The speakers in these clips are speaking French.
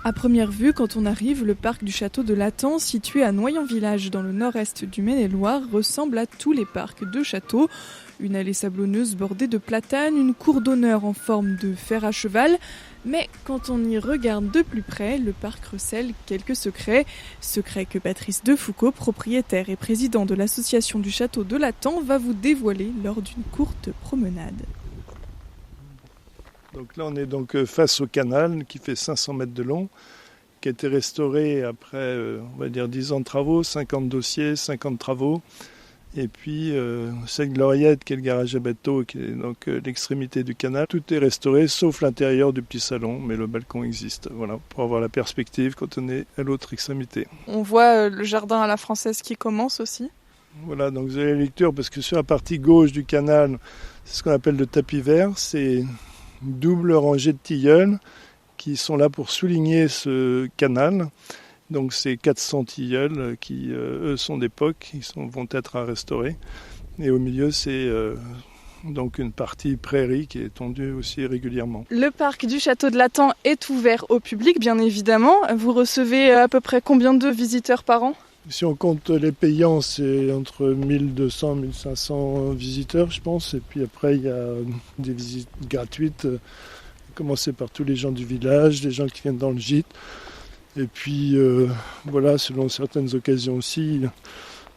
À première vue, quand on arrive, le parc du château de Lathan, situé à Noyant-Village dans le nord-est du Maine-et-Loire, ressemble à tous les parcs de château. Une allée sablonneuse bordée de platanes, une cour d'honneur en forme de fer à cheval. Mais quand on y regarde de plus près, le parc recèle quelques secrets. Secrets que Patrice Defoucault, propriétaire et président de l'association du château de Lathan, va vous dévoiler lors d'une courte promenade. Donc là, on est donc face au canal qui fait 500 mètres de long, qui a été restauré après, on va dire, 10 ans de travaux, 50 dossiers, 50 travaux. Et puis, Seine-Gloriette, qui est le garage à bateau, qui est donc l'extrémité du canal. Tout est restauré, sauf l'intérieur du petit salon, mais le balcon existe, voilà, pour avoir la perspective quand on est à l'autre extrémité. On voit le jardin à la française qui commence aussi. Voilà, donc vous avez la lecture, parce que sur la partie gauche du canal, c'est ce qu'on appelle le tapis vert, c'est une double rangée de tilleuls qui sont là pour souligner ce canal. Donc c'est 400 tilleuls qui, eux, sont d'époque, vont être à restaurer. Et au milieu, c'est donc une partie prairie qui est tondue aussi régulièrement. Le parc du château de Lathan est ouvert au public, bien évidemment. Vous recevez à peu près combien de visiteurs par an ? Si on compte les payants, c'est entre 1200 et 1500 visiteurs, je pense. Et puis après, il y a des visites gratuites, à commencer par tous les gens du village, les gens qui viennent dans le gîte. Et puis, voilà, selon certaines occasions aussi,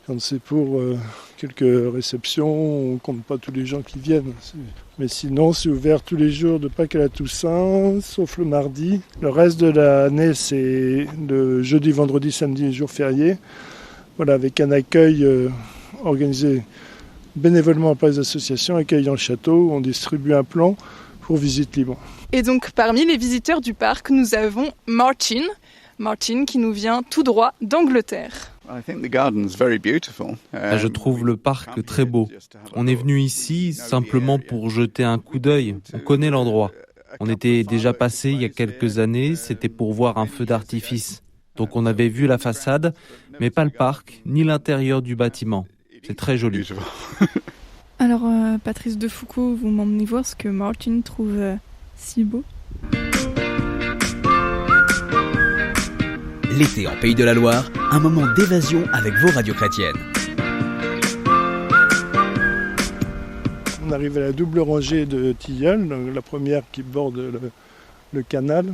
quand c'est pour quelques réceptions, on ne compte pas tous les gens qui viennent. Mais sinon, c'est ouvert tous les jours de Pâques à la Toussaint, sauf le mardi. Le reste de l'année, c'est le jeudi, vendredi, samedi, les jours fériés. Voilà, avec un accueil organisé bénévolement par les associations, accueillant le château, où on distribue un plan pour visite libre. Et donc, parmi les visiteurs du parc, nous avons Martin qui nous vient tout droit d'Angleterre. Je trouve le parc très beau. On est venu ici simplement pour jeter un coup d'œil. On connaît l'endroit. On était déjà passé il y a quelques années, c'était pour voir un feu d'artifice. Donc on avait vu la façade, mais pas le parc, ni l'intérieur du bâtiment. C'est très joli. Alors, Patrice Defoucault, vous m'emmenez voir ce que Martin trouve si beau. L'été en Pays de la Loire, un moment d'évasion avec vos radios chrétiennes. On arrive à la double rangée de tilleuls, la première qui borde le canal,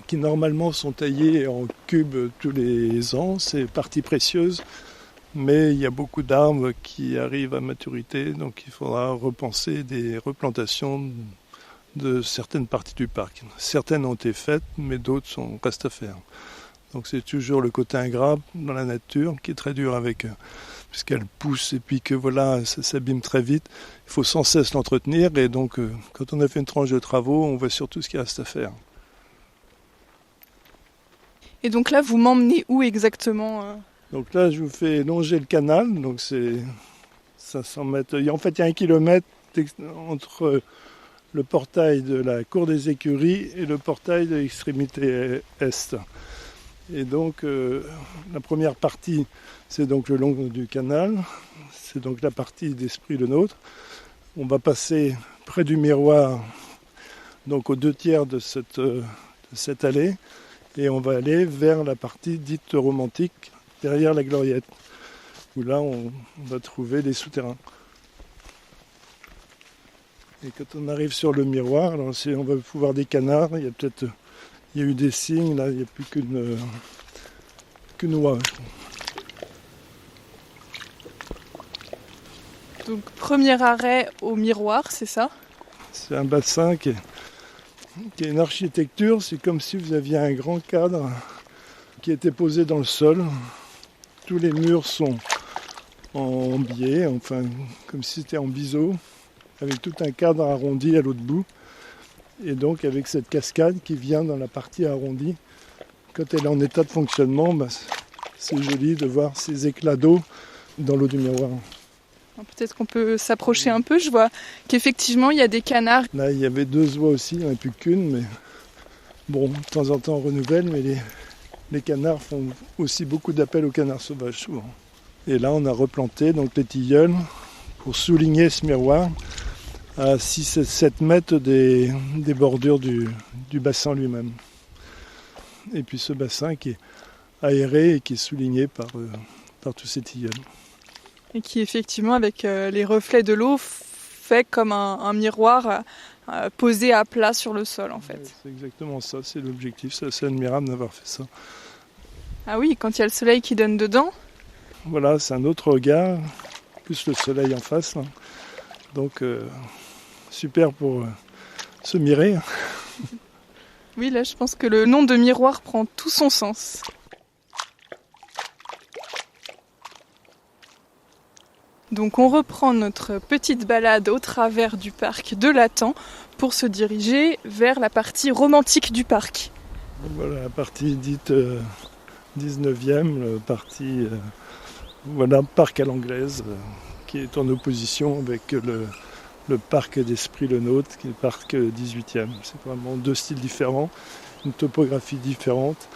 qui normalement sont taillés en cubes tous les ans, c'est partie précieuse, mais il y a beaucoup d'arbres qui arrivent à maturité, donc il faudra repenser des replantations de certaines parties du parc. Certaines ont été faites, mais d'autres restent à faire. Donc c'est toujours le côté ingrat dans la nature qui est très dur avec eux, puisqu'elle pousse et puis que voilà, ça s'abîme très vite. Il faut sans cesse l'entretenir et donc quand on a fait une tranche de travaux, on voit surtout ce qu'il reste à faire. Et donc là, vous m'emmenez où exactement Donc là, je vous fais longer le canal, donc c'est 500 mètres. En fait, il y a 1 kilomètre entre le portail de la cour des écuries et le portail de l'extrémité est. Et donc, la première partie, c'est donc le long du canal. C'est donc la partie d'Esprit le Nôtre. On va passer près du miroir, donc aux 2/3 de cette allée. Et on va aller vers la partie dite romantique, derrière la Gloriette, où là, on va trouver des souterrains. Et quand on arrive sur le miroir, alors on va pouvoir des canards. Il y a eu des cygnes, là, il n'y a plus qu'une oie. Donc, premier arrêt au miroir, c'est ça ? C'est un bassin qui est une architecture, c'est comme si vous aviez un grand cadre qui était posé dans le sol. Tous les murs sont en biais, enfin comme si c'était en biseau, avec tout un cadre arrondi à l'autre bout. Et donc avec cette cascade qui vient dans la partie arrondie, quand elle est en état de fonctionnement, c'est joli de voir ces éclats d'eau dans l'eau du miroir. Peut-être qu'on peut s'approcher un peu, je vois qu'effectivement il y a des canards. Là il y avait 2 oies aussi, il n'y en a plus qu'une, mais bon, de temps en temps on renouvelle, mais les canards font aussi beaucoup d'appels aux canards sauvages souvent. Et là on a replanté donc les tilleuls pour souligner ce miroir à 6-7 mètres des bordures du bassin lui-même. Et puis ce bassin qui est aéré et qui est souligné par tous ces tilleuls. Et qui effectivement, avec les reflets de l'eau, fait comme un miroir posé à plat sur le sol en fait. Ouais, c'est exactement ça, c'est l'objectif, c'est assez admirable d'avoir fait ça. Ah oui, quand il y a le soleil qui donne dedans. Voilà, c'est un autre regard, plus le soleil en face. Hein. Donc super pour se mirer. Oui, là je pense que le nom de miroir prend tout son sens. Donc on reprend notre petite balade au travers du parc de Lathan pour se diriger vers la partie romantique du parc. Voilà la partie dite 19e, la partie parc à l'anglaise, qui est en opposition avec le parc d'Esprit Le Nôtre, qui est le parc 18e. C'est vraiment deux styles différents, une topographie différente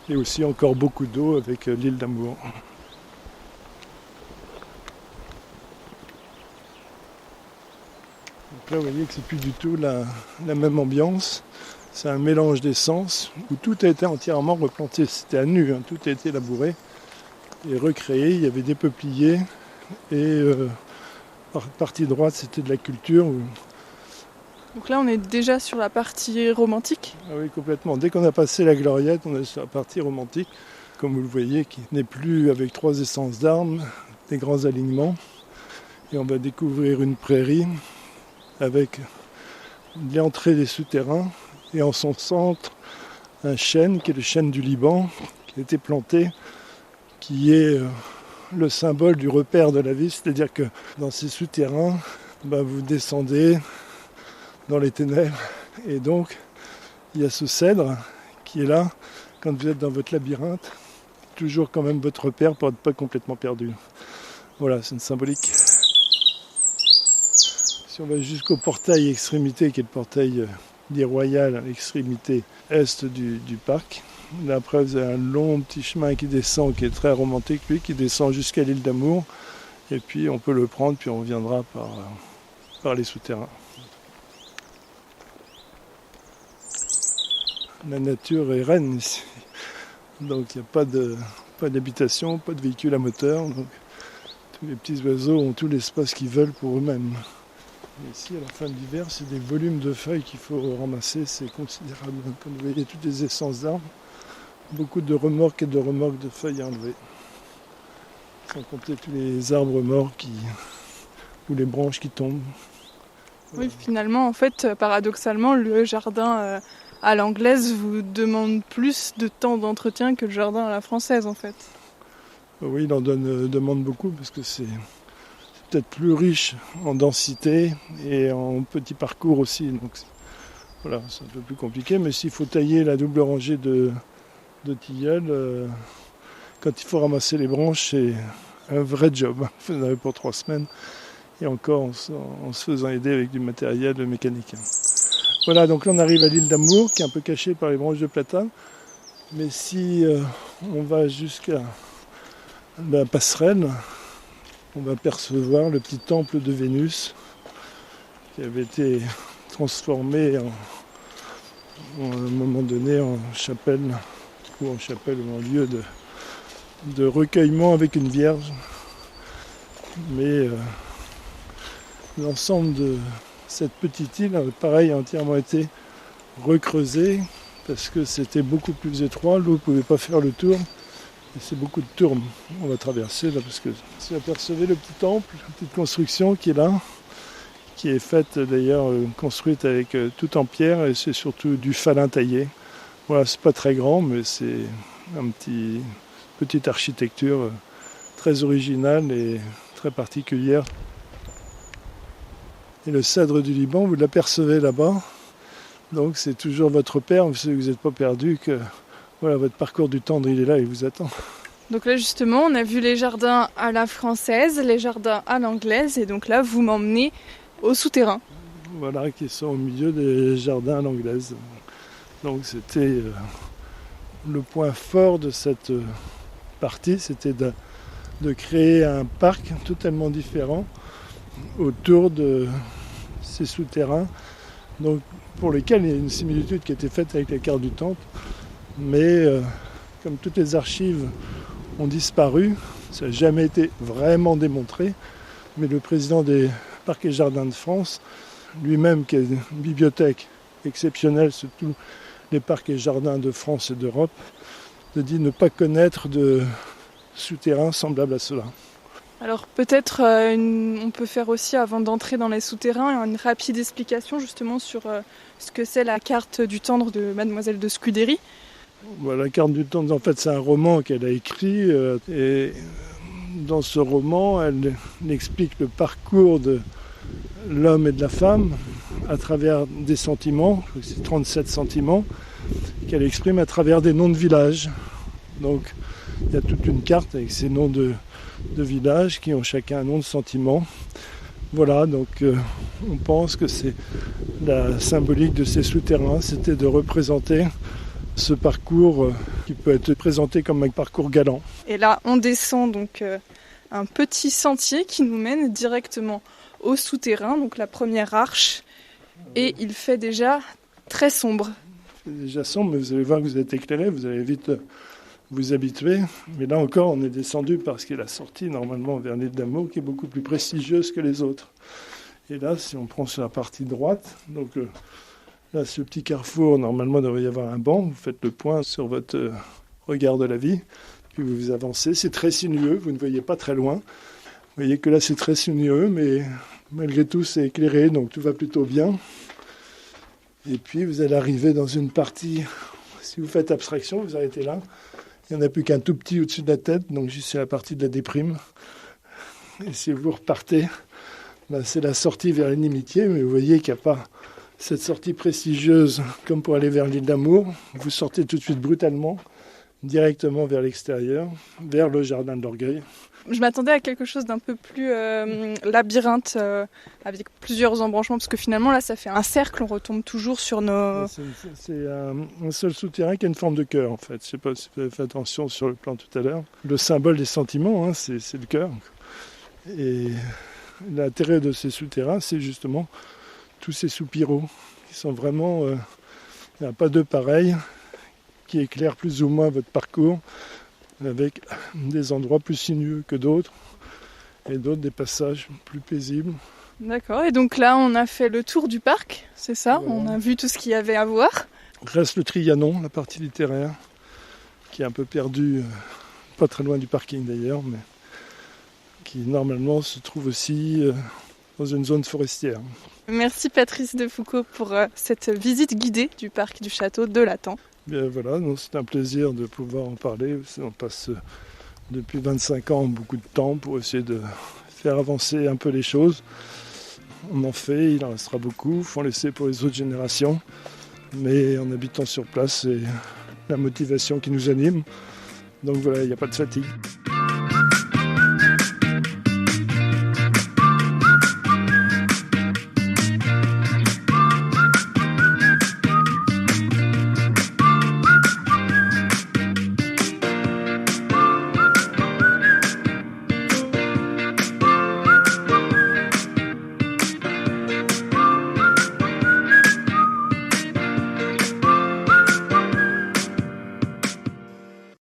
et aussi encore beaucoup d'eau avec l'île d'Amour. Donc là, vous voyez que c'est plus du tout la même ambiance. C'est un mélange d'essences où tout a été entièrement replanté. C'était à nu, hein, tout a été labouré et recréé. Il y avait des peupliers et partie droite, c'était de la culture. Donc là, on est déjà sur la partie romantique. Ah oui, complètement. Dès qu'on a passé la gloriette, on est sur la partie romantique, comme vous le voyez, qui n'est plus avec 3 essences d'arbres, des grands alignements. Et on va découvrir une prairie avec l'entrée des souterrains et en son centre un chêne qui est le chêne du Liban, qui a été planté, qui est le symbole du repère de la vie, c'est-à-dire que dans ces souterrains, vous descendez dans les ténèbres et donc il y a ce cèdre qui est là quand vous êtes dans votre labyrinthe, toujours quand même votre repère pour être pas complètement perdu. Voilà, c'est une symbolique. Si on va jusqu'au portail extrémité, qui est le portail des Royales, à l'extrémité est du parc, là après vous avez un long petit chemin qui descend, qui est très romantique, lui, qui descend jusqu'à l'île d'Amour, et puis on peut le prendre, puis on reviendra par les souterrains. La nature est reine ici, donc il n'y a pas d'habitation, pas de véhicule à moteur, donc tous les petits oiseaux ont tout l'espace qu'ils veulent pour eux-mêmes. Et ici, à la fin de l'hiver, c'est des volumes de feuilles qu'il faut ramasser, c'est considérable. Comme vous voyez, toutes les essences d'arbres, beaucoup de remorques et de remorques de feuilles à enlever. Sans compter tous les arbres morts ou les branches qui tombent. Oui, finalement, en fait, paradoxalement, le jardin à l'anglaise vous demande plus de temps d'entretien que le jardin à la française, en fait. Oui, il en demande beaucoup parce que c'est peut-être plus riche en densité et en petits parcours aussi. Donc voilà, c'est un peu plus compliqué, mais s'il faut tailler la double rangée de tilleuls, quand il faut ramasser les branches, c'est un vrai job. Vous en avez pour 3 semaines et encore en se faisant aider avec du matériel mécanique. Voilà, donc là on arrive à l'île d'Amour qui est un peu cachée par les branches de platane, mais si on va jusqu'à la passerelle, on va percevoir le petit temple de Vénus qui avait été transformé à un moment donné en chapelle ou en lieu de recueillement avec une vierge. Mais l'ensemble de cette petite île, pareil, a entièrement été recreusé parce que c'était beaucoup plus étroit, l'eau ne pouvait pas faire le tour. Et c'est beaucoup de tourmes. On va traverser là parce que si vous apercevez le petit temple, la petite construction qui est là, qui est faite d'ailleurs, construite avec tout en pierre et c'est surtout du falin taillé. Voilà, c'est pas très grand mais c'est une petite architecture très originale et très particulière. Et le cèdre du Liban, vous l'apercevez là-bas. Donc c'est toujours votre père, vous n'êtes pas perdu que voilà, votre parcours du tendre, il est là, il vous attend. Donc là justement, on a vu les jardins à la française, les jardins à l'anglaise, et donc là, vous m'emmenez au souterrain. Voilà, qui sont au milieu des jardins à l'anglaise. Donc c'était le point fort de cette partie, c'était de créer un parc totalement différent autour de ces souterrains, donc pour lesquels il y a une similitude qui a été faite avec la carte du temple. Mais comme toutes les archives ont disparu, ça n'a jamais été vraiment démontré, mais le président des Parcs et Jardins de France, lui-même qui a une bibliothèque exceptionnelle sur tous les parcs et jardins de France et d'Europe, dit ne pas connaître de souterrain semblable à cela. Alors peut-être on peut faire aussi, avant d'entrer dans les souterrains, une rapide explication justement sur ce que c'est la carte du tendre de Mademoiselle de Scudéry. La carte du tendre, en fait, c'est un roman qu'elle a écrit et dans ce roman, elle explique le parcours de l'homme et de la femme à travers des sentiments, c'est 37 sentiments, qu'elle exprime à travers des noms de villages. Donc il y a toute une carte avec ces noms de villages qui ont chacun un nom de sentiment. Voilà, donc on pense que c'est la symbolique de ces souterrains, c'était de représenter ce parcours qui peut être présenté comme un parcours galant. Et là, on descend donc un petit sentier qui nous mène directement au souterrain, donc la première arche, et il fait déjà très sombre. Il fait déjà sombre, mais vous allez voir que vous êtes éclairé, vous allez vite vous habituer. Mais là encore, on est descendu parce qu'il y a la sortie normalement vers l'île d'Amour qui est beaucoup plus prestigieuse que les autres. Et là, si on prend sur la partie droite, donc là, ce petit carrefour, normalement, il devrait y avoir un banc. Vous faites le point sur votre regard de la vie, puis vous avancez. C'est très sinueux, vous ne voyez pas très loin. Vous voyez que là, c'est très sinueux, mais malgré tout, c'est éclairé, donc tout va plutôt bien. Et puis, vous allez arriver dans une partie, si vous faites abstraction, vous arrêtez là. Il n'y en a plus qu'un tout petit au-dessus de la tête, donc juste c'est la partie de la déprime. Et si vous repartez, c'est la sortie vers l'inimitié, mais vous voyez qu'il n'y a pas cette sortie prestigieuse comme pour aller vers l'île d'Amour. Vous sortez tout de suite brutalement, directement vers l'extérieur, vers le jardin de l'Orgueil. Je m'attendais à quelque chose d'un peu plus labyrinthe, avec plusieurs embranchements, parce que finalement là ça fait un cercle, on retombe toujours sur nos... C'est un seul souterrain qui a une forme de cœur en fait. Je ne sais pas si vous avez fait attention sur le plan tout à l'heure. Le symbole des sentiments, c'est le cœur. Et l'intérêt de ces souterrains, c'est justement tous ces soupiraux qui sont vraiment... il n'y a pas deux pareils, qui éclairent plus ou moins votre parcours, avec des endroits plus sinueux que d'autres, et d'autres des passages plus paisibles. D'accord, et donc là on a fait le tour du parc, c'est ça, voilà. On a vu tout ce qu'il y avait à voir. Reste le Trianon, la partie littéraire, qui est un peu perdue, pas très loin du parking d'ailleurs, mais qui normalement se trouve aussi dans une zone forestière. Merci Patrice Defoucauld pour cette visite guidée du parc du château de Latans. Bien voilà, c'est un plaisir de pouvoir en parler. On passe depuis 25 ans beaucoup de temps pour essayer de faire avancer un peu les choses. On en fait, il en restera beaucoup, il faut en laisser pour les autres générations. Mais en habitant sur place, c'est la motivation qui nous anime. Donc voilà, il n'y a pas de fatigue.